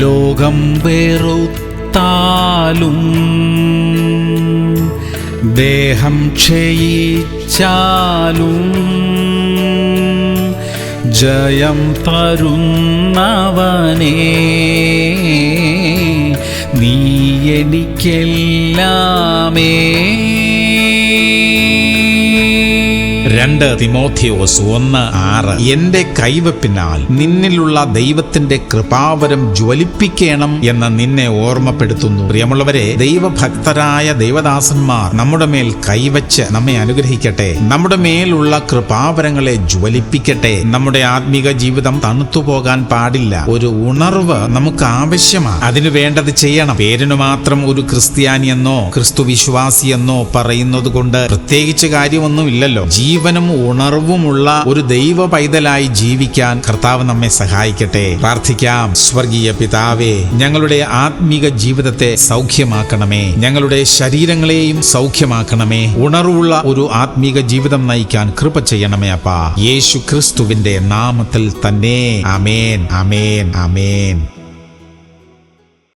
ലോകം വെറുത്താലും ദേഹം ക്ഷയിച്ചാലും ജയം തരുന്നവനേ, നീ എനിക്കെല്ലാമേ. 2 തിമോഥെയോസ് 1:6 എന്റെ കൈവപ്പിനാൽ നിന്നിലുള്ള ദൈവത്തിന്റെ കൃപാവരം ജ്വലിപ്പിക്കണം എന്ന് നിന്നെ ഓർമ്മപ്പെടുത്തുന്നു. പ്രിയമുള്ളവരെ, ദൈവഭക്തരായ ദൈവദാസന്മാർ നമ്മുടെ മേൽ കൈവച്ച് നമ്മെ അനുഗ്രഹിക്കട്ടെ. നമ്മുടെ മേലുള്ള കൃപാവരങ്ങളെ ജ്വലിപ്പിക്കട്ടെ. നമ്മുടെ ആത്മീക ജീവിതം തണുത്തുപോകാൻ പാടില്ല. ഒരു ഉണർവ് നമുക്ക് ആവശ്യമാണ്. അതിനു വേണ്ടത് ചെയ്യണം. പേരിനു മാത്രം ഒരു ക്രിസ്ത്യാനിയെന്നോ ക്രിസ്തു വിശ്വാസിയെന്നോ പറയുന്നത് കൊണ്ട് പ്രത്യേകിച്ച് കാര്യമൊന്നുമില്ലല്ലോ. ജീവനും ഉണർവുമുള്ള ഒരു ദൈവ പൈതലായി ജീവിക്കാൻ കർത്താവ് നമ്മെ സഹായിക്കട്ടെ. പ്രാർത്ഥിക്കാം. സ്വർഗീയ പിതാവേ, ഞങ്ങളുടെ ആത്മീക ജീവിതത്തെ സൗഖ്യമാക്കണമേ. ഞങ്ങളുടെ ശരീരങ്ങളെയും സൗഖ്യമാക്കണമേ. ഉണർവുള്ള ഒരു ആത്മീക ജീവിതം നയിക്കാൻ കൃപ ചെയ്യണമേ അപ്പാ. യേശു ക്രിസ്തുവിന്റെ നാമത്തിൽ തന്നെ. ആമേൻ, ആമേൻ, ആമേൻ.